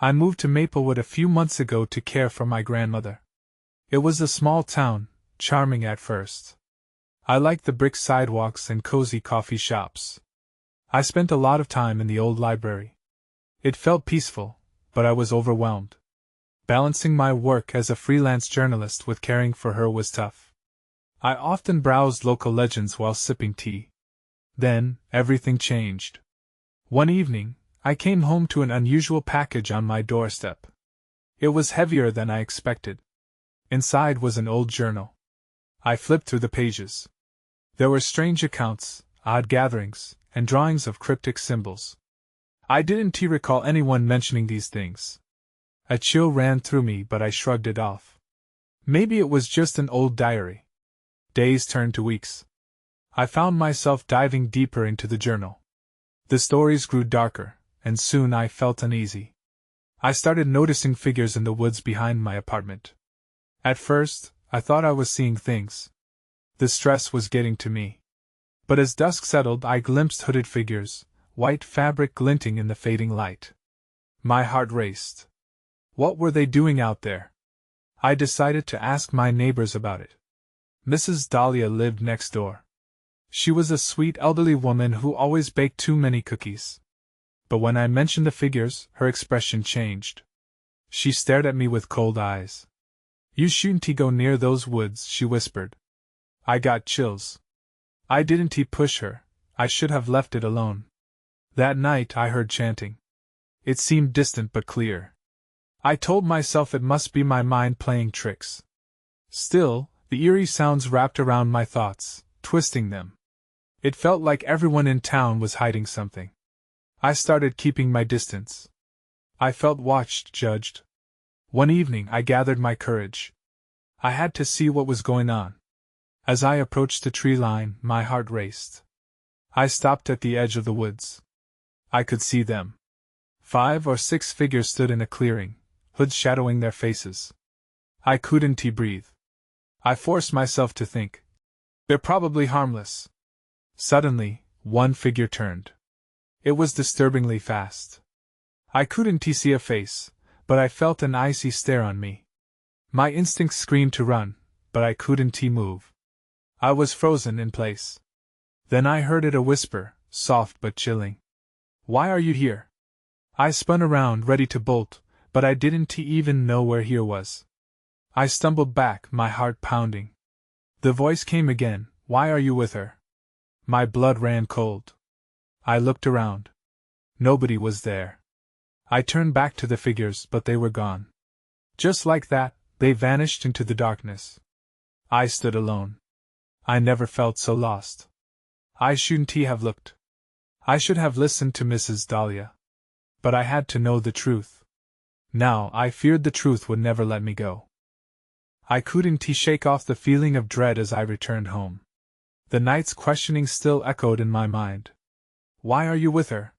I moved to Maplewood a few months ago to care for my grandmother. It was a small town, charming at first. I liked the brick sidewalks and cozy coffee shops. I spent a lot of time in the old library. It felt peaceful, but I was overwhelmed. Balancing my work as a freelance journalist with caring for her was tough. I often browsed local legends while sipping tea. Then, everything changed. One evening, I came home to an unusual package on my doorstep. It was heavier than I expected. Inside was an old journal. I flipped through the pages. There were strange accounts, odd gatherings, and drawings of cryptic symbols. I didn't recall anyone mentioning these things. A chill ran through me, but I shrugged it off. Maybe it was just an old diary. Days turned to weeks. I found myself diving deeper into the journal. The stories grew darker, and soon I felt uneasy. I started noticing figures in the woods behind my apartment. At first, I thought I was seeing things. The stress was getting to me. But as dusk settled, I glimpsed hooded figures, white fabric glinting in the fading light. My heart raced. What were they doing out there? I decided to ask my neighbors about it. Mrs. Dahlia lived next door. She was a sweet elderly woman who always baked too many cookies. But when I mentioned the figures, her expression changed. She stared at me with cold eyes. "You shouldn't go near those woods," she whispered. I got chills. I didn't push her. I should have left it alone. That night I heard chanting. It seemed distant but clear. I told myself it must be my mind playing tricks. Still, the eerie sounds wrapped around my thoughts, twisting them. It felt like everyone in town was hiding something. I started keeping my distance. I felt watched, judged. One evening I gathered my courage. I had to see what was going on. As I approached the tree line, my heart raced. I stopped at the edge of the woods. I could see them. 5 or 6 figures stood in a clearing, hoods shadowing their faces. I couldn't breathe. I forced myself to think. They're probably harmless. Suddenly, one figure turned. It was disturbingly fast. I couldn't see a face, but I felt an icy stare on me. My instincts screamed to run, but I couldn't move. I was frozen in place. Then I heard a whisper, soft but chilling. "Why are you here?" I spun around, ready to bolt, but I didn't even know where here was. I stumbled back, my heart pounding. The voice came again, "Why are you with her?" My blood ran cold. I looked around. Nobody was there. I turned back to the figures, but they were gone. Just like that, they vanished into the darkness. I stood alone. I never felt so lost. I shouldn't have looked. I should have listened to Mrs. Dahlia. But I had to know the truth. Now I feared the truth would never let me go. I couldn't shake off the feeling of dread as I returned home. The night's questioning still echoed in my mind. "Why are you with her?"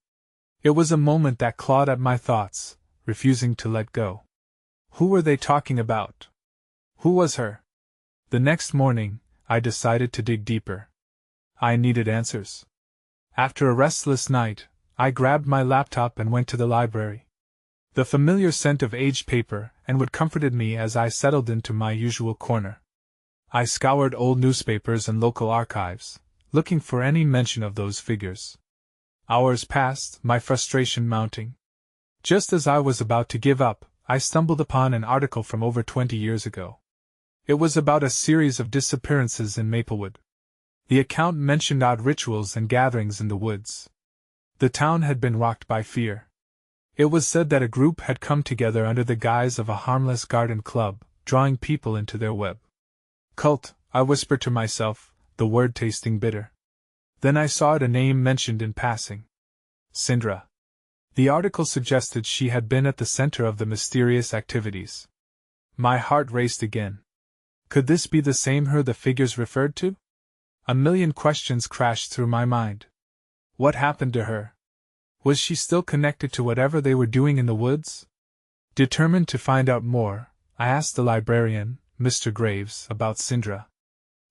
It was a moment that clawed at my thoughts, refusing to let go. Who were they talking about? Who was her? The next morning, I decided to dig deeper. I needed answers. After a restless night, I grabbed my laptop and went to the library. The familiar scent of aged paper and wood comforted me as I settled into my usual corner. I scoured old newspapers and local archives, looking for any mention of those figures. Hours passed, my frustration mounting. Just as I was about to give up, I stumbled upon an article from over 20 years ago. It was about a series of disappearances in Maplewood. The account mentioned odd rituals and gatherings in the woods. The town had been rocked by fear. It was said that a group had come together under the guise of a harmless garden club, drawing people into their web. "Cult," I whispered to myself, the word tasting bitter. Then I saw a name mentioned in passing. Syndra. The article suggested she had been at the center of the mysterious activities. My heart raced again. Could this be the same her the figures referred to? A million questions crashed through my mind. What happened to her? Was she still connected to whatever they were doing in the woods? Determined to find out more, I asked the librarian, Mr. Graves, about Syndra.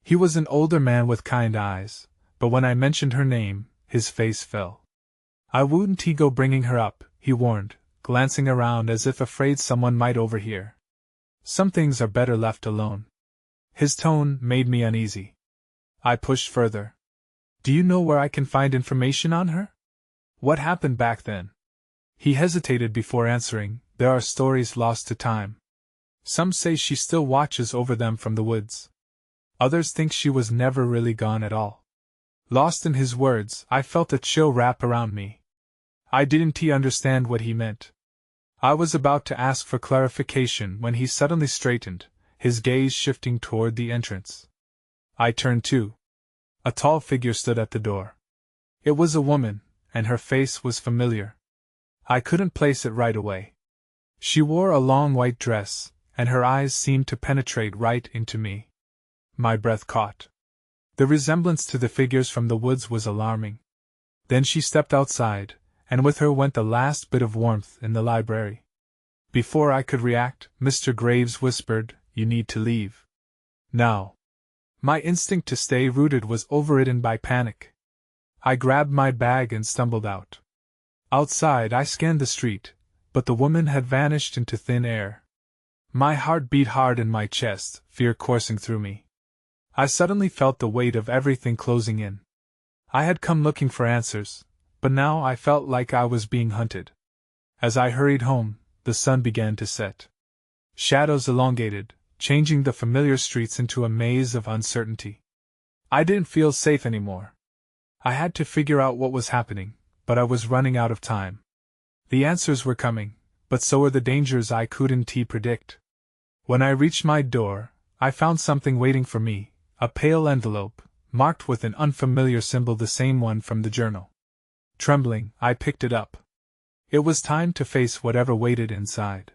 He was an older man with kind eyes, but when I mentioned her name, his face fell. "I wouldn't go bringing her up," he warned. glancing around as if afraid someone might overhear. Some things are better left alone. His tone made me uneasy. I pushed further. Do you know where I can find information on her? What happened back then? He hesitated before answering. There are stories lost to time. Some say she still watches over them from the woods. Others think she was never really gone at all. Lost in his words, I felt a chill wrap around me. I didn't understand what he meant. I was about to ask for clarification when he suddenly straightened, his gaze shifting toward the entrance. I turned too. A tall figure stood at the door. It was a woman, and her face was familiar. I couldn't place it right away. She wore a long white dress, and her eyes seemed to penetrate right into me. My breath caught. The resemblance to the figures from the woods was alarming. Then she stepped outside, and with her went the last bit of warmth in the library. Before I could react, Mr. Graves whispered, "You need to leave. Now." My instinct to stay rooted was overridden by panic. I grabbed my bag and stumbled out. Outside I scanned the street, but the woman had vanished into thin air. My heart beat hard in my chest, fear coursing through me. I suddenly felt the weight of everything closing in. I had come looking for answers, but now I felt like I was being hunted. As I hurried home, the sun began to set. Shadows elongated, changing the familiar streets into a maze of uncertainty. I didn't feel safe anymore. I had to figure out what was happening, but I was running out of time. The answers were coming, but so were the dangers I couldn't predict. When I reached my door, I found something waiting for me. A pale envelope, marked with an unfamiliar symbol, the same one from the journal. Trembling, I picked it up. It was time to face whatever waited inside.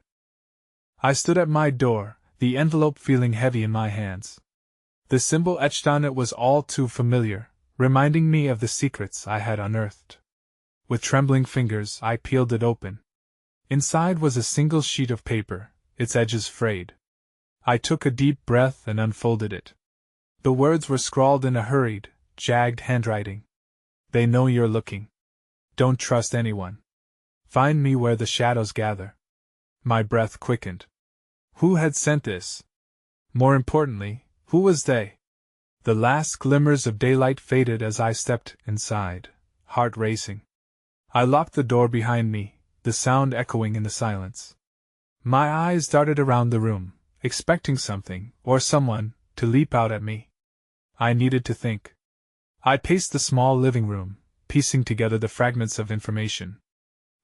I stood at my door, the envelope feeling heavy in my hands. The symbol etched on it was all too familiar, reminding me of the secrets I had unearthed. With trembling fingers, I peeled it open. Inside was a single sheet of paper, its edges frayed. I took a deep breath and unfolded it. The words were scrawled in a hurried, jagged handwriting. "They know you're looking. Don't trust anyone. Find me where the shadows gather." My breath quickened. Who had sent this? More importantly, who was they? The last glimmers of daylight faded as I stepped inside, heart racing. I locked the door behind me, the sound echoing in the silence. My eyes darted around the room, expecting something, or someone, to leap out at me. I needed to think. I paced the small living room, piecing together the fragments of information.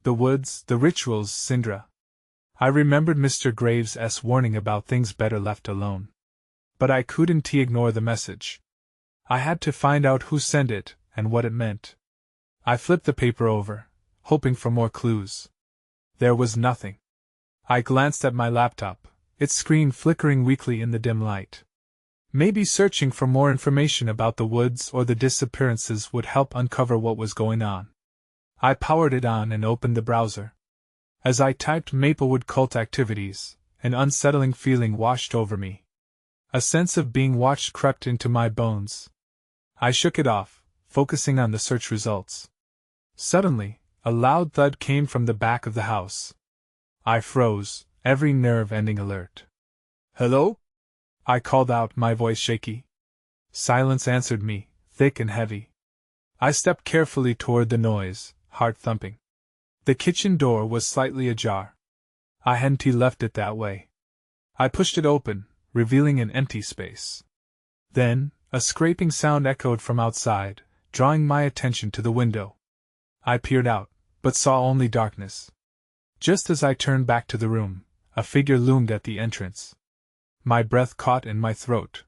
The woods, the rituals, Syndra. I remembered Mr. Graves' warning about things better left alone. But I couldn't ignore the message. I had to find out who sent it, and what it meant. I flipped the paper over, hoping for more clues. There was nothing. I glanced at my laptop, its screen flickering weakly in the dim light. Maybe searching for more information about the woods or the disappearances would help uncover what was going on. I powered it on and opened the browser. As I typed Maplewood cult activities, an unsettling feeling washed over me. A sense of being watched crept into my bones. I shook it off, focusing on the search results. Suddenly, a loud thud came from the back of the house. I froze, every nerve ending alert. "Hello?" I called out, my voice shaky. Silence answered me, thick and heavy. I stepped carefully toward the noise, heart thumping. The kitchen door was slightly ajar. I hadn't left it that way. I pushed it open, revealing an empty space. Then, a scraping sound echoed from outside, drawing my attention to the window. I peered out, but saw only darkness. Just as I turned back to the room, a figure loomed at the entrance. My breath caught in my throat.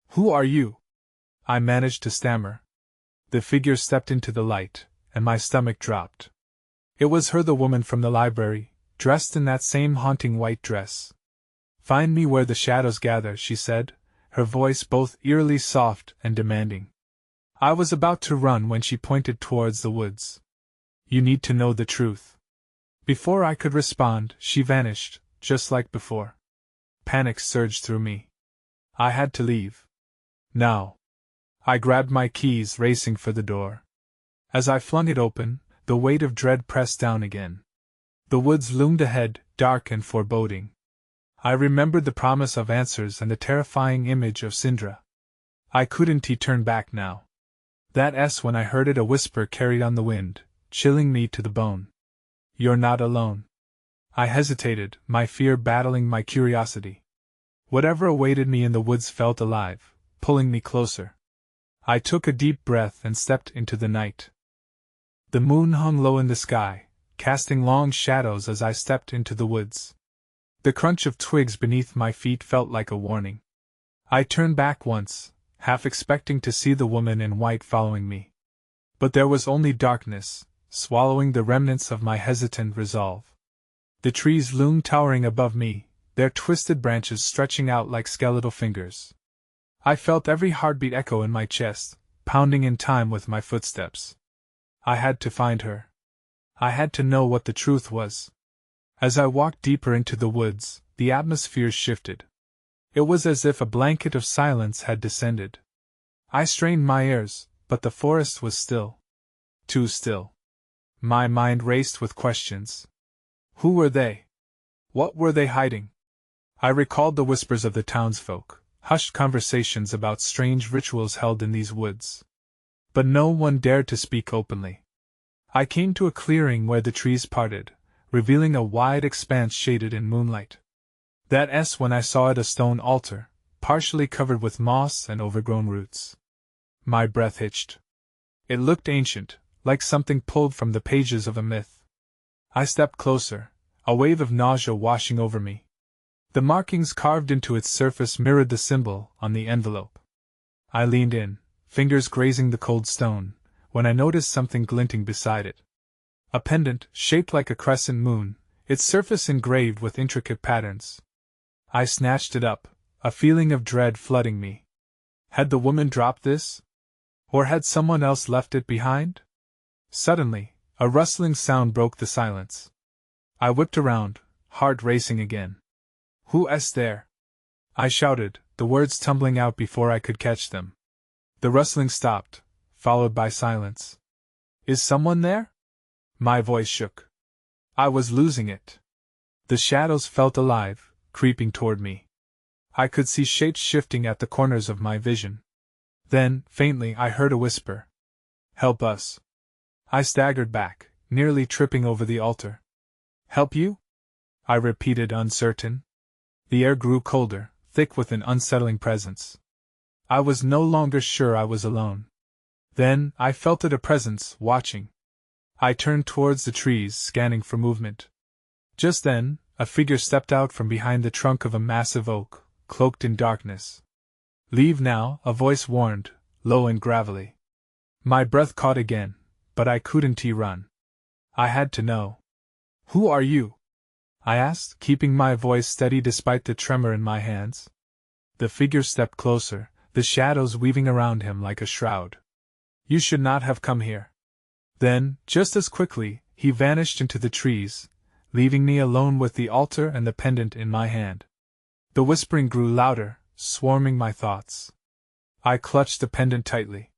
"Who are you?" I managed to stammer. The figure stepped into the light, and my stomach dropped. It was her, the woman from the library, dressed in that same haunting white dress. "Find me where the shadows gather," she said, her voice both eerily soft and demanding. I was about to run when she pointed towards the woods. "You need to know the truth." Before I could respond, she vanished, just like before. Panic surged through me. I had to leave. Now. I grabbed my keys, racing for the door. As I flung it open, the weight of dread pressed down again. The woods loomed ahead, dark and foreboding. I remembered the promise of answers and the terrifying image of Syndra. I couldn't turn back now. That's when I heard it, a whisper carried on the wind, chilling me to the bone. "You're not alone." I hesitated, my fear battling my curiosity. Whatever awaited me in the woods felt alive, pulling me closer. I took a deep breath and stepped into the night. The moon hung low in the sky, casting long shadows as I stepped into the woods. The crunch of twigs beneath my feet felt like a warning. I turned back once, half expecting to see the woman in white following me. But there was only darkness, swallowing the remnants of my hesitant resolve. The trees loomed towering above me, their twisted branches stretching out like skeletal fingers. I felt every heartbeat echo in my chest, pounding in time with my footsteps. I had to find her. I had to know what the truth was. As I walked deeper into the woods, the atmosphere shifted. It was as if a blanket of silence had descended. I strained my ears, but the forest was still. Too still. My mind raced with questions. Who were they? What were they hiding? I recalled the whispers of the townsfolk, hushed conversations about strange rituals held in these woods. But no one dared to speak openly. I came to a clearing where the trees parted, revealing a wide expanse shaded in moonlight. That's when I saw it, a stone altar, partially covered with moss and overgrown roots. My breath hitched. It looked ancient, like something pulled from the pages of a myth. I stepped closer, a wave of nausea washing over me. The markings carved into its surface mirrored the symbol on the envelope. I leaned in, fingers grazing the cold stone, when I noticed something glinting beside it. A pendant, shaped like a crescent moon, its surface engraved with intricate patterns. I snatched it up, a feeling of dread flooding me. Had the woman dropped this? Or had someone else left it behind? Suddenly, a rustling sound broke the silence. I whipped around, heart racing again. "Who's there?" I shouted, the words tumbling out before I could catch them. The rustling stopped, followed by silence. "Is someone there?" My voice shook. I was losing it. The shadows felt alive, creeping toward me. I could see shapes shifting at the corners of my vision. Then, faintly, I heard a whisper. "Help us." I staggered back, nearly tripping over the altar. "Help you?" I repeated, uncertain. The air grew colder, thick with an unsettling presence. I was no longer sure I was alone. Then, I felt it, a presence, watching. I turned towards the trees, scanning for movement. Just then, a figure stepped out from behind the trunk of a massive oak, cloaked in darkness. "Leave now," a voice warned, low and gravelly. My breath caught again, but I couldn't run. I had to know. "Who are you?" I asked, keeping my voice steady despite the tremor in my hands. The figure stepped closer, the shadows weaving around him like a shroud. "You should not have come here." Then, just as quickly, he vanished into the trees, leaving me alone with the altar and the pendant in my hand. The whispering grew louder, swarming my thoughts. I clutched the pendant tightly.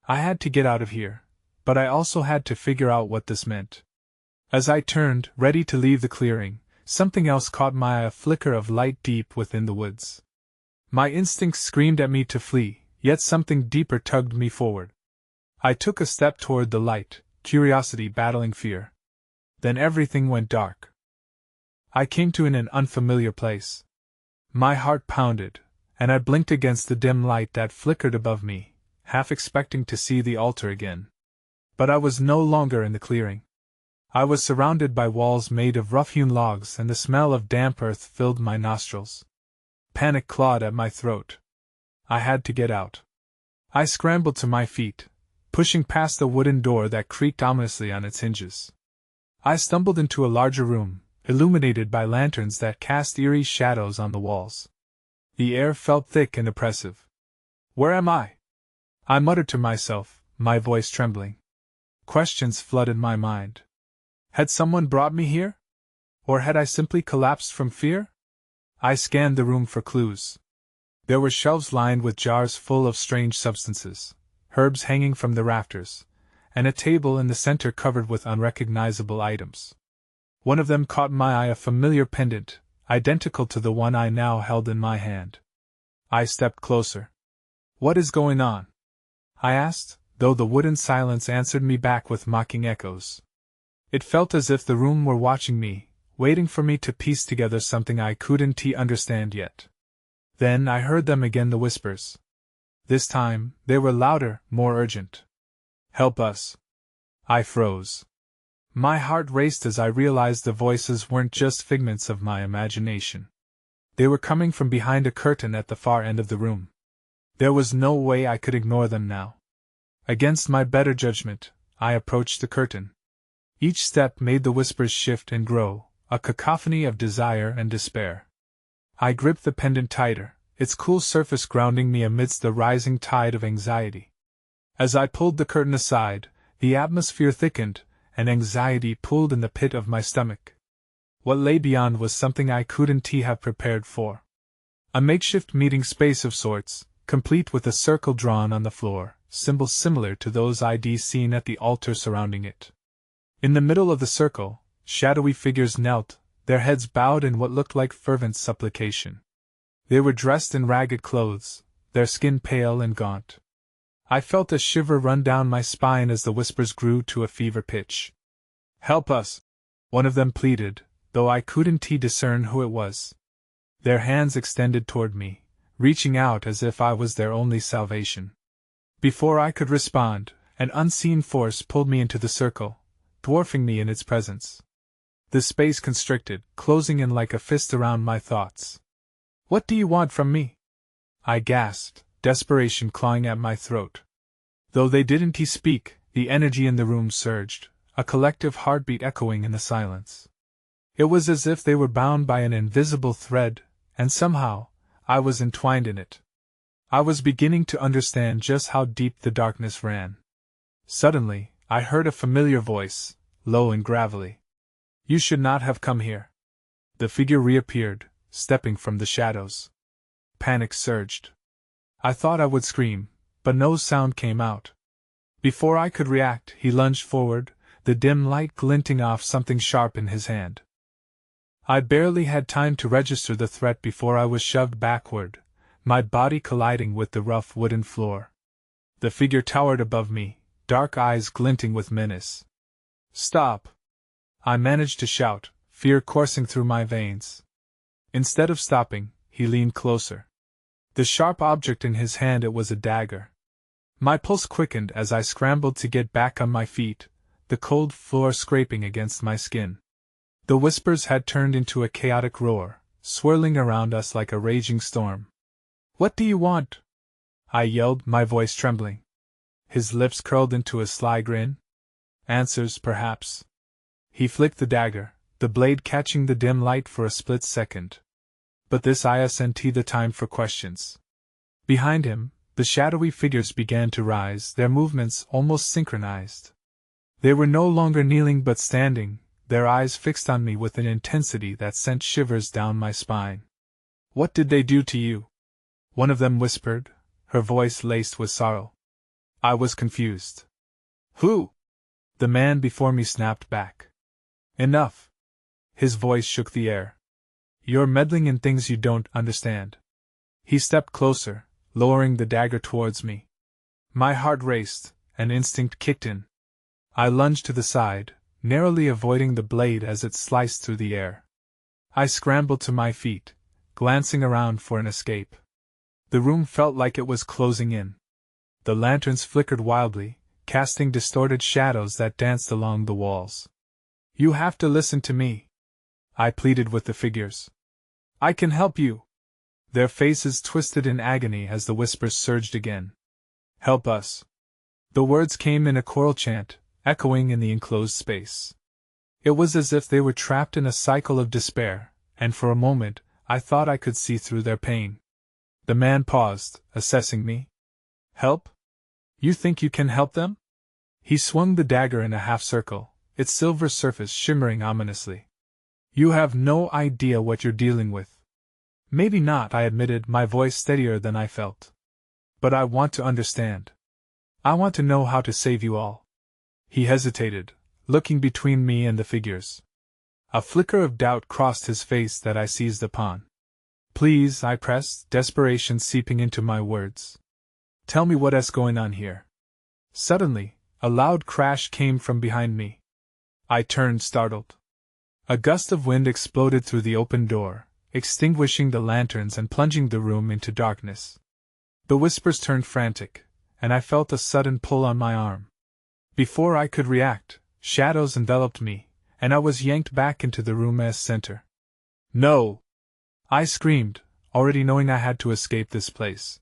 I had to get out of here, but I also had to figure out what this meant. As I turned, ready to leave the clearing, something else caught my eye, a flicker of light deep within the woods. My instincts screamed at me to flee, yet something deeper tugged me forward. I took a step toward the light, curiosity battling fear. Then everything went dark. I came to an unfamiliar place. My heart pounded, and I blinked against the dim light that flickered above me, half expecting to see the altar again. But I was no longer in the clearing. I was surrounded by walls made of rough-hewn logs, and the smell of damp earth filled my nostrils. Panic clawed at my throat. I had to get out. I scrambled to my feet, pushing past the wooden door that creaked ominously on its hinges. I stumbled into a larger room, illuminated by lanterns that cast eerie shadows on the walls. The air felt thick and oppressive. "Where am I?" I muttered to myself, my voice trembling. Questions flooded my mind. Had someone brought me here? Or had I simply collapsed from fear? I scanned the room for clues. There were shelves lined with jars full of strange substances, herbs hanging from the rafters, and a table in the center covered with unrecognizable items. One of them caught my eye, a familiar pendant, identical to the one I now held in my hand. I stepped closer. "What is going on?" I asked, though the wooden silence answered me back with mocking echoes. It felt as if the room were watching me, waiting for me to piece together something I couldn't understand yet. Then I heard them again, the whispers. This time, they were louder, more urgent. "Help us." I froze. My heart raced as I realized the voices weren't just figments of my imagination. They were coming from behind a curtain at the far end of the room. There was no way I could ignore them now. Against my better judgment, I approached the curtain. Each step made the whispers shift and grow, a cacophony of desire and despair. I gripped the pendant tighter, its cool surface grounding me amidst the rising tide of anxiety. As I pulled the curtain aside, the atmosphere thickened, and anxiety pulled in the pit of my stomach. What lay beyond was something I couldn't have prepared for. A makeshift meeting space of sorts, complete with a circle drawn on the floor, symbols similar to those I'd seen at the altar surrounding it. In the middle of the circle, shadowy figures knelt, their heads bowed in what looked like fervent supplication. They were dressed in ragged clothes, their skin pale and gaunt. I felt a shiver run down my spine as the whispers grew to a fever pitch. "Help us!" one of them pleaded, though I couldn't discern who it was. Their hands extended toward me, reaching out as if I was their only salvation. Before I could respond, an unseen force pulled me into the circle, dwarfing me in its presence. The space constricted, closing in like a fist around my thoughts. "What do you want from me?" I gasped, desperation clawing at my throat. Though they didn't speak, the energy in the room surged, a collective heartbeat echoing in the silence. It was as if they were bound by an invisible thread, and somehow, I was entwined in it. I was beginning to understand just how deep the darkness ran. Suddenly, I heard a familiar voice, low and gravelly. "You should not have come here." The figure reappeared, stepping from the shadows. Panic surged. I thought I would scream, but no sound came out. Before I could react, he lunged forward, the dim light glinting off something sharp in his hand. I barely had time to register the threat before I was shoved backward, my body colliding with the rough wooden floor. The figure towered above me, dark eyes glinting with menace. "Stop!" I managed to shout, fear coursing through my veins. Instead of stopping, he leaned closer. The sharp object in his hand, it was a dagger. My pulse quickened as I scrambled to get back on my feet, the cold floor scraping against my skin. The whispers had turned into a chaotic roar, swirling around us like a raging storm. "What do you want?" I yelled, my voice trembling. His lips curled into a sly grin. "Answers, perhaps." He flicked the dagger, the blade catching the dim light for a split second. But this isn't the time for questions. Behind him, the shadowy figures began to rise, their movements almost synchronized. They were no longer kneeling but standing, their eyes fixed on me with an intensity that sent shivers down my spine. "What did they do to you?" one of them whispered, her voice laced with sorrow. I was confused. "Who?" the man before me snapped back. "Enough!" His voice shook the air. "You're meddling in things you don't understand." He stepped closer, lowering the dagger towards me. My heart raced, an instinct kicked in. I lunged to the side, narrowly avoiding the blade as it sliced through the air. I scrambled to my feet, glancing around for an escape. The room felt like it was closing in. The lanterns flickered wildly, casting distorted shadows that danced along the walls. "You have to listen to me," I pleaded with the figures. "I can help you." Their faces twisted in agony as the whispers surged again. "Help us." The words came in a choral chant, echoing in the enclosed space. It was as if they were trapped in a cycle of despair, and for a moment, I thought I could see through their pain. The man paused, assessing me. "Help? You think you can help them?" He swung the dagger in a half-circle, its silver surface shimmering ominously. "You have no idea what you're dealing with." "Maybe not," I admitted, my voice steadier than I felt. "But I want to understand. I want to know how to save you all." He hesitated, looking between me and the figures. A flicker of doubt crossed his face that I seized upon. Please, I pressed, desperation seeping into my words. Tell me what's going on here. Suddenly, a loud crash came from behind me. I turned startled. A gust of wind exploded through the open door, extinguishing the lanterns and plunging the room into darkness. The whispers turned frantic, and I felt a sudden pull on my arm. Before I could react, shadows enveloped me, and I was yanked back into the room's center. No! I screamed, already knowing I had to escape this place.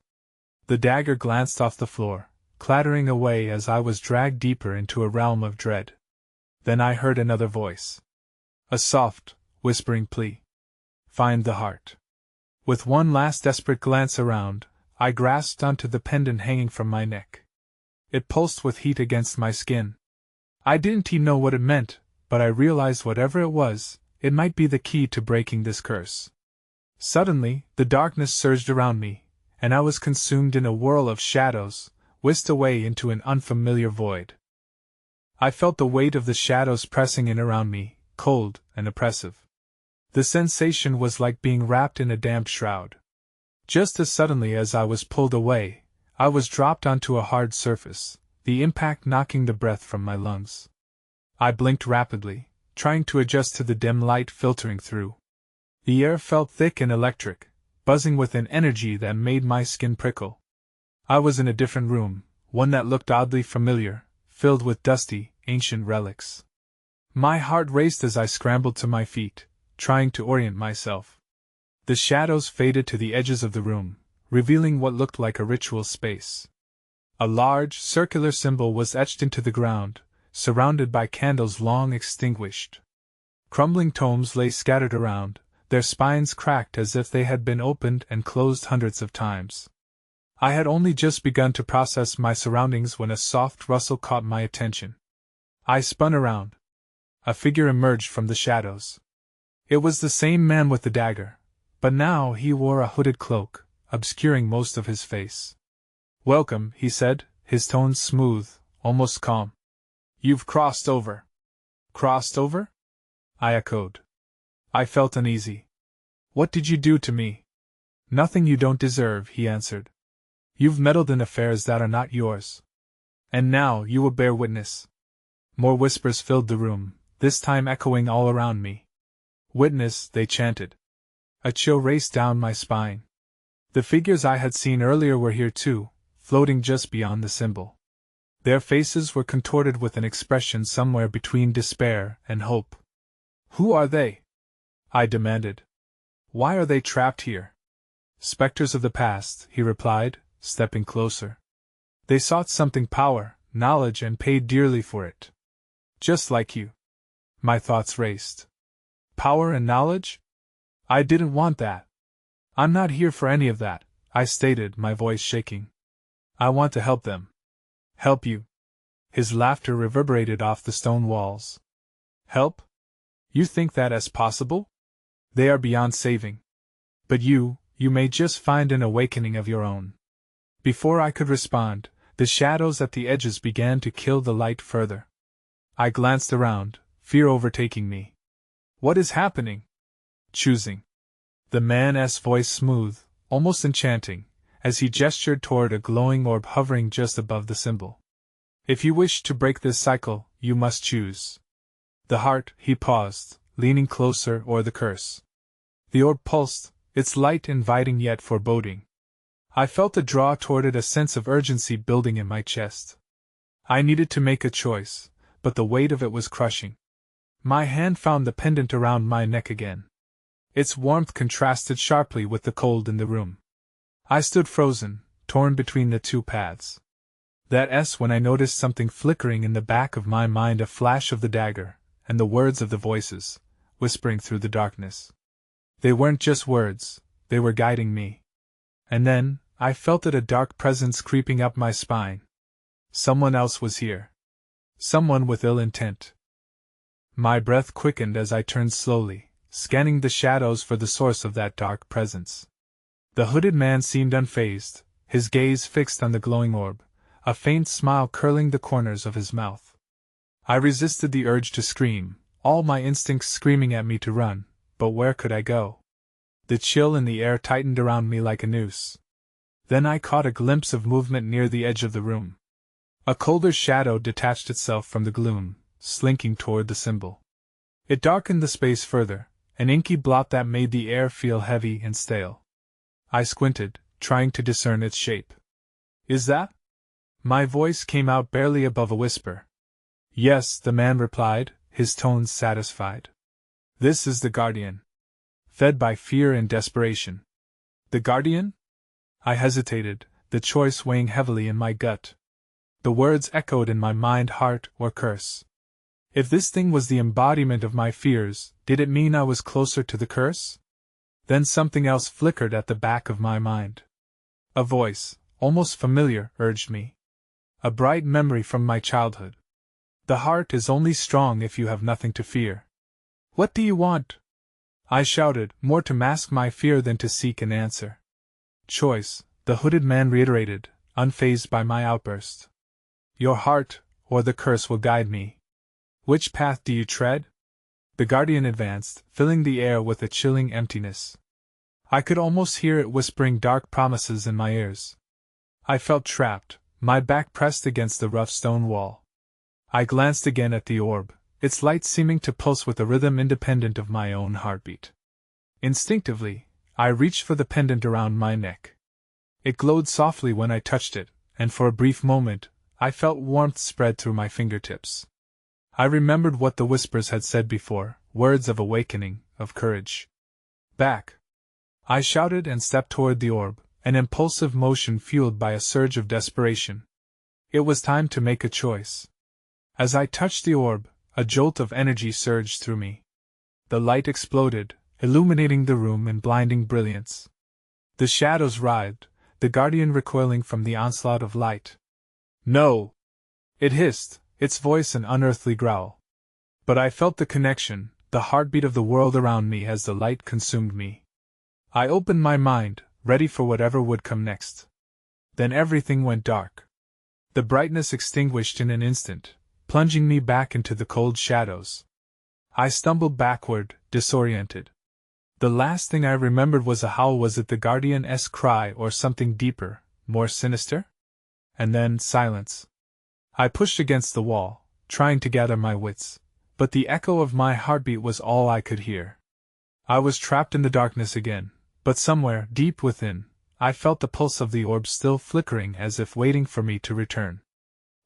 The dagger glanced off the floor, clattering away as I was dragged deeper into a realm of dread. Then I heard another voice. A soft, whispering plea. Find the heart. With one last desperate glance around, I grasped onto the pendant hanging from my neck. It pulsed with heat against my skin. I didn't even know what it meant, but I realized whatever it was, it might be the key to breaking this curse. Suddenly, the darkness surged around me, and I was consumed in a whirl of shadows, whisked away into an unfamiliar void. I felt the weight of the shadows pressing in around me, cold and oppressive. The sensation was like being wrapped in a damp shroud. Just as suddenly as I was pulled away, I was dropped onto a hard surface, the impact knocking the breath from my lungs. I blinked rapidly, trying to adjust to the dim light filtering through. The air felt thick and electric, buzzing with an energy that made my skin prickle. I was in a different room, one that looked oddly familiar, filled with dusty, ancient relics. My heart raced as I scrambled to my feet, trying to orient myself. The shadows faded to the edges of the room, revealing what looked like a ritual space. A large, circular symbol was etched into the ground, surrounded by candles long extinguished. Crumbling tomes lay scattered around, their spines cracked as if they had been opened and closed hundreds of times. I had only just begun to process my surroundings when a soft rustle caught my attention. I spun around. A figure emerged from the shadows. It was the same man with the dagger, but now he wore a hooded cloak, obscuring most of his face. Welcome, he said, his tones smooth, almost calm. You've crossed over. Crossed over? I echoed. I felt uneasy. What did you do to me? Nothing you don't deserve, he answered. You've meddled in affairs that are not yours. And now you will bear witness. More whispers filled the room, this time echoing all around me. Witness, they chanted. A chill raced down my spine. The figures I had seen earlier were here too, floating just beyond the symbol. Their faces were contorted with an expression somewhere between despair and hope. Who are they? I demanded. Why are they trapped here? Specters of the past, he replied, stepping closer. They sought something power, knowledge, and paid dearly for it. Just like you. My thoughts raced. Power and knowledge? I didn't want that. I'm not here for any of that, I stated, my voice shaking. I want to help them. Help you? His laughter reverberated off the stone walls. Help? You think that as possible? They are beyond saving. But you may just find an awakening of your own. Before I could respond, the shadows at the edges began to kill the light further. I glanced around, fear overtaking me. What is happening? Choosing. The man's voice smooth, almost enchanting, as he gestured toward a glowing orb hovering just above the symbol. If you wish to break this cycle, you must choose. The heart, he paused, leaning closer, or the curse. The orb pulsed, its light inviting yet foreboding. I felt a draw toward it, a sense of urgency building in my chest. I needed to make a choice, but the weight of it was crushing. My hand found the pendant around my neck again. Its warmth contrasted sharply with the cold in the room. I stood frozen, torn between the two paths. That's when I noticed something flickering in the back of my mind, a flash of the dagger, and the words of the voices, whispering through the darkness. They weren't just words, they were guiding me. And then, I felt it, a dark presence creeping up my spine. Someone else was here. Someone with ill intent. My breath quickened as I turned slowly, scanning the shadows for the source of that dark presence. The hooded man seemed unfazed, his gaze fixed on the glowing orb, a faint smile curling the corners of his mouth. I resisted the urge to scream, all my instincts screaming at me to run, but where could I go? The chill in the air tightened around me like a noose. Then I caught a glimpse of movement near the edge of the room. A colder shadow detached itself from the gloom, slinking toward the symbol. It darkened the space further, an inky blot that made the air feel heavy and stale. I squinted, trying to discern its shape. Is that? My voice came out barely above a whisper. Yes, the man replied, his tones satisfied. This is the Guardian. Fed by fear and desperation. The Guardian? I hesitated, the choice weighing heavily in my gut. The words echoed in my mind, heart or curse. If this thing was the embodiment of my fears, did it mean I was closer to the curse? Then something else flickered at the back of my mind. A voice, almost familiar, urged me. A bright memory from my childhood. The heart is only strong if you have nothing to fear. What do you want? I shouted, more to mask my fear than to seek an answer. Choice, the hooded man reiterated, unfazed by my outburst. Your heart, or the curse will guide me. Which path do you tread? The Guardian advanced, filling the air with a chilling emptiness. I could almost hear it whispering dark promises in my ears. I felt trapped, my back pressed against the rough stone wall. I glanced again at the orb, its light seeming to pulse with a rhythm independent of my own heartbeat. Instinctively, I reached for the pendant around my neck. It glowed softly when I touched it, and for a brief moment, I felt warmth spread through my fingertips. I remembered what the whispers had said before, words of awakening, of courage. Back! I shouted and stepped toward the orb, an impulsive motion fueled by a surge of desperation. It was time to make a choice. As I touched the orb, a jolt of energy surged through me. The light exploded, illuminating the room in blinding brilliance. The shadows writhed, the Guardian recoiling from the onslaught of light. No! It hissed, its voice an unearthly growl. But I felt the connection, the heartbeat of the world around me as the light consumed me. I opened my mind, ready for whatever would come next. Then everything went dark. The brightness extinguished in an instant, plunging me back into the cold shadows. I stumbled backward, disoriented. The last thing I remembered was a howl. Was it the Guardian's cry or something deeper, more sinister? And then silence. I pushed against the wall, trying to gather my wits, but the echo of my heartbeat was all I could hear. I was trapped in the darkness again, but somewhere, deep within, I felt the pulse of the orb still flickering as if waiting for me to return.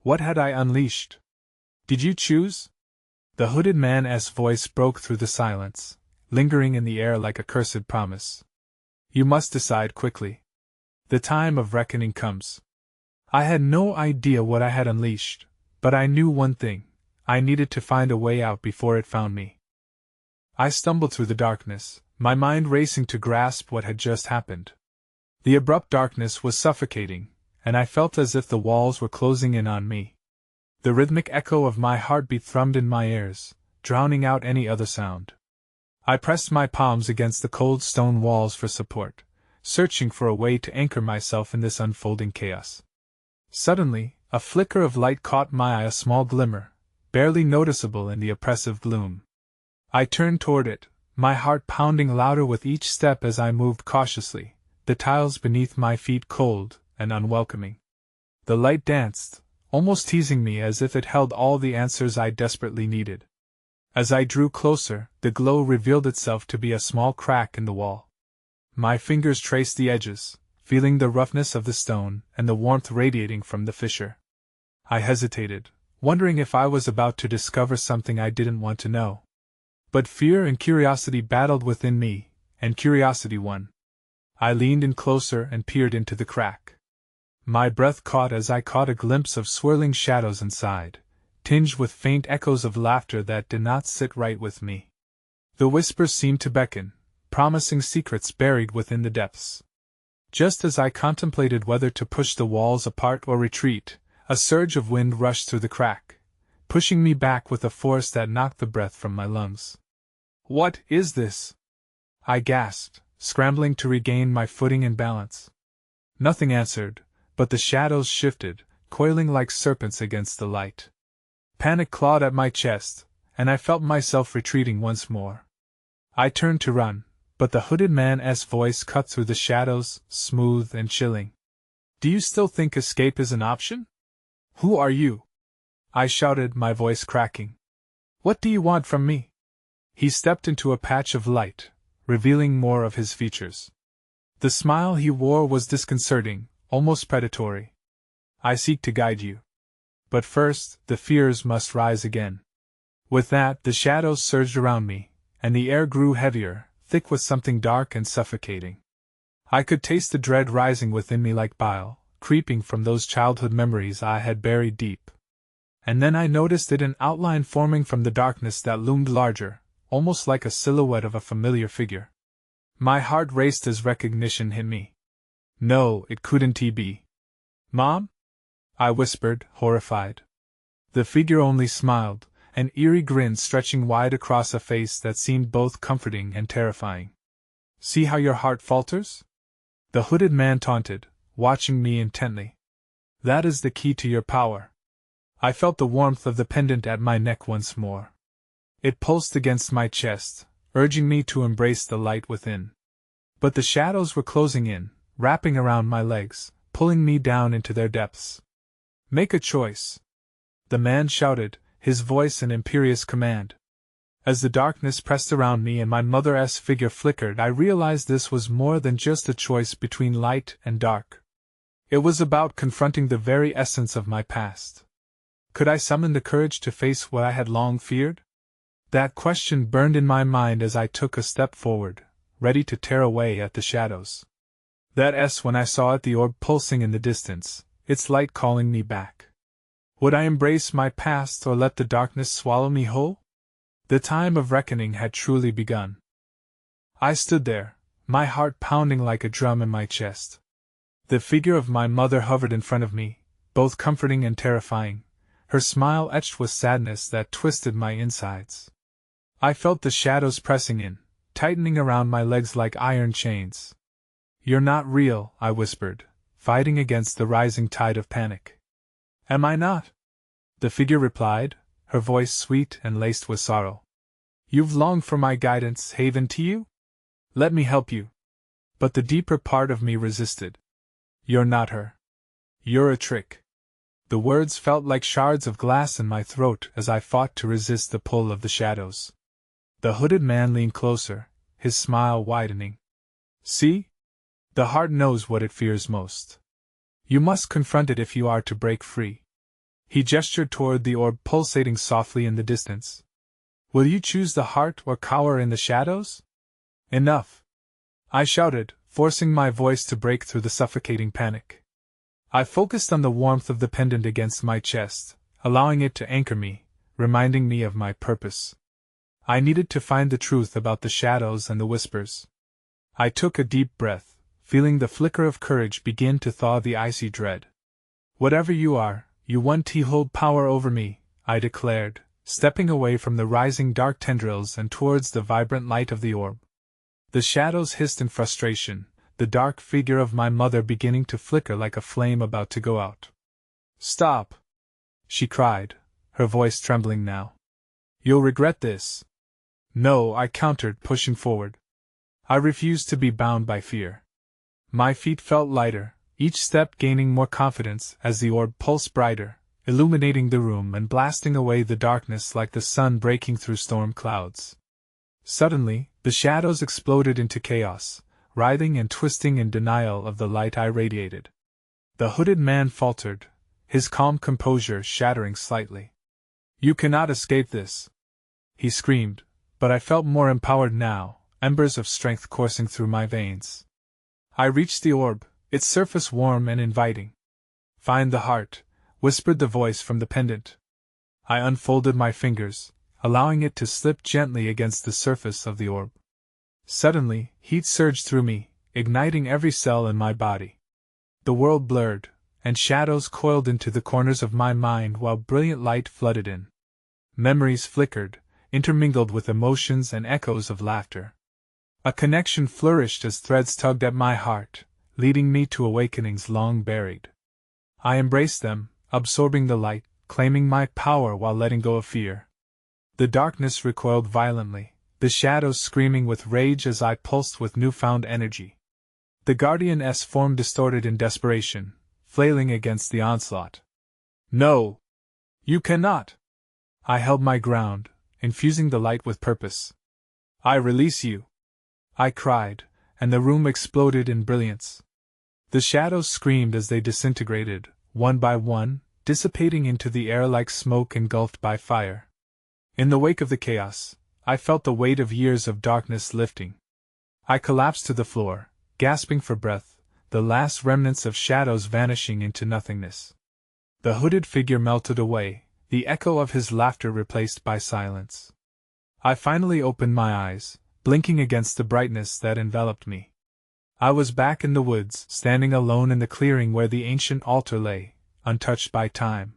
What had I unleashed? Did you choose? The hooded man's voice broke through the silence, lingering in the air like a cursed promise. You must decide quickly. The time of reckoning comes. I had no idea what I had unleashed, but I knew one thing: I needed to find a way out before it found me. I stumbled through the darkness, my mind racing to grasp what had just happened. The abrupt darkness was suffocating, and I felt as if the walls were closing in on me. The rhythmic echo of my heartbeat thrummed in my ears, drowning out any other sound. I pressed my palms against the cold stone walls for support, searching for a way to anchor myself in this unfolding chaos. Suddenly, a flicker of light caught my eye, a small glimmer, barely noticeable in the oppressive gloom. I turned toward it, my heart pounding louder with each step as I moved cautiously, the tiles beneath my feet cold and unwelcoming. The light danced, almost teasing me as if it held all the answers I desperately needed. As I drew closer, the glow revealed itself to be a small crack in the wall. My fingers traced the edges, feeling the roughness of the stone and the warmth radiating from the fissure. I hesitated, wondering if I was about to discover something I didn't want to know. But fear and curiosity battled within me, and curiosity won. I leaned in closer and peered into the crack. My breath caught as I caught a glimpse of swirling shadows inside, tinged with faint echoes of laughter that did not sit right with me. The whispers seemed to beckon, promising secrets buried within the depths. Just as I contemplated whether to push the walls apart or retreat, a surge of wind rushed through the crack, pushing me back with a force that knocked the breath from my lungs. What is this? I gasped, scrambling to regain my footing and balance. Nothing answered, but the shadows shifted, coiling like serpents against the light. Panic clawed at my chest, and I felt myself retreating once more. I turned to run, but the hooded man's voice cut through the shadows, smooth and chilling. Do you still think escape is an option? Who are you? I shouted, my voice cracking. What do you want from me? He stepped into a patch of light, revealing more of his features. The smile he wore was disconcerting, almost predatory. I seek to guide you. But first, the fears must rise again. With that, the shadows surged around me, and the air grew heavier, thick with something dark and suffocating. I could taste the dread rising within me like bile, creeping from those childhood memories I had buried deep. And then I noticed it, an outline forming from the darkness that loomed larger, almost like a silhouette of a familiar figure. My heart raced as recognition hit me. No, it couldn't be. Mom? I whispered, horrified. The figure only smiled, an eerie grin stretching wide across a face that seemed both comforting and terrifying. See how your heart falters? The hooded man taunted, watching me intently. That is the key to your power. I felt the warmth of the pendant at my neck once more. It pulsed against my chest, urging me to embrace the light within. But the shadows were closing in, wrapping around my legs, pulling me down into their depths. Make a choice. The man shouted, his voice an imperious command. As the darkness pressed around me and my mother's figure flickered, I realized this was more than just a choice between light and dark. It was about confronting the very essence of my past. Could I summon the courage to face what I had long feared? That question burned in my mind as I took a step forward, ready to tear away at the shadows. When I saw it, the orb pulsing in the distance, its light calling me back. Would I embrace my past or let the darkness swallow me whole? The time of reckoning had truly begun. I stood there, my heart pounding like a drum in my chest. The figure of my mother hovered in front of me, both comforting and terrifying, her smile etched with sadness that twisted my insides. I felt the shadows pressing in, tightening around my legs like iron chains. You're not real, I whispered, fighting against the rising tide of panic. Am I not? The figure replied, her voice sweet and laced with sorrow. You've longed for my guidance, haven't you? Let me help you. But the deeper part of me resisted. You're not her. You're a trick. The words felt like shards of glass in my throat as I fought to resist the pull of the shadows. The hooded man leaned closer, his smile widening. See? The heart knows what it fears most. You must confront it if you are to break free. He gestured toward the orb pulsating softly in the distance. Will you choose the heart or cower in the shadows? Enough! I shouted, forcing my voice to break through the suffocating panic. I focused on the warmth of the pendant against my chest, allowing it to anchor me, reminding me of my purpose. I needed to find the truth about the shadows and the whispers. I took a deep breath, feeling the flicker of courage begin to thaw the icy dread. Whatever you are, you want to hold power over me, I declared, stepping away from the rising dark tendrils and towards the vibrant light of the orb. The shadows hissed in frustration, the dark figure of my mother beginning to flicker like a flame about to go out. Stop! She cried, her voice trembling now. You'll regret this. No, I countered, pushing forward. I refused to be bound by fear. My feet felt lighter, each step gaining more confidence as the orb pulsed brighter, illuminating the room and blasting away the darkness like the sun breaking through storm clouds. Suddenly, the shadows exploded into chaos, writhing and twisting in denial of the light I radiated. The hooded man faltered, his calm composure shattering slightly. You cannot escape this! He screamed, but I felt more empowered now, embers of strength coursing through my veins. I reached the orb, its surface warm and inviting. Find the heart, whispered the voice from the pendant. I unfolded my fingers, allowing it to slip gently against the surface of the orb. Suddenly, heat surged through me, igniting every cell in my body. The world blurred, and shadows coiled into the corners of my mind while brilliant light flooded in. Memories flickered, intermingled with emotions and echoes of laughter. A connection flourished as threads tugged at my heart, leading me to awakenings long buried. I embraced them, absorbing the light, claiming my power while letting go of fear. The darkness recoiled violently, the shadows screaming with rage as I pulsed with newfound energy. The Guardian's form distorted in desperation, flailing against the onslaught. No! You cannot! I held my ground, infusing the light with purpose. I release you! I cried, and the room exploded in brilliance. The shadows screamed as they disintegrated, one by one, dissipating into the air like smoke engulfed by fire. In the wake of the chaos, I felt the weight of years of darkness lifting. I collapsed to the floor, gasping for breath, the last remnants of shadows vanishing into nothingness. The hooded figure melted away, the echo of his laughter replaced by silence. I finally opened my eyes, blinking against the brightness that enveloped me. I was back in the woods, standing alone in the clearing where the ancient altar lay, untouched by time.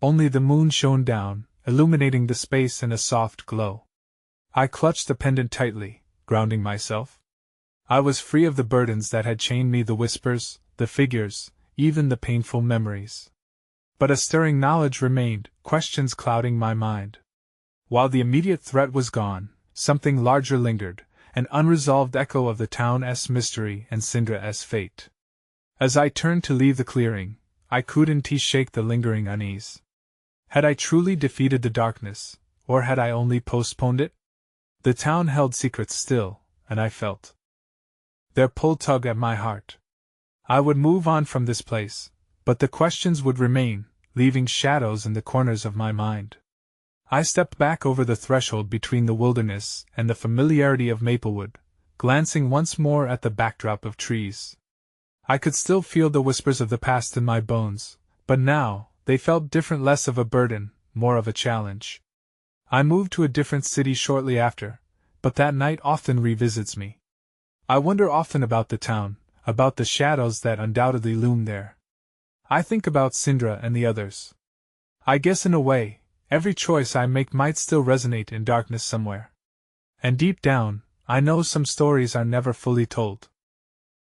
Only the moon shone down, illuminating the space in a soft glow. I clutched the pendant tightly, grounding myself. I was free of the burdens that had chained me, the whispers, the figures, even the painful memories. But a stirring knowledge remained, questions clouding my mind. While the immediate threat was gone, something larger lingered, an unresolved echo of the town's mystery and Syndra's fate. As I turned to leave the clearing, I couldn't shake the lingering unease. Had I truly defeated the darkness, or had I only postponed it? The town held secrets still, and I felt their pull tug at my heart. I would move on from this place, but the questions would remain, leaving shadows in the corners of my mind. I stepped back over the threshold between the wilderness and the familiarity of Maplewood, glancing once more at the backdrop of trees. I could still feel the whispers of the past in my bones, but now, they felt different, less of a burden, more of a challenge. I moved to a different city shortly after, but that night often revisits me. I wonder often about the town, about the shadows that undoubtedly loom there. I think about Syndra and the others. I guess in a way, every choice I make might still resonate in darkness somewhere. And deep down, I know some stories are never fully told.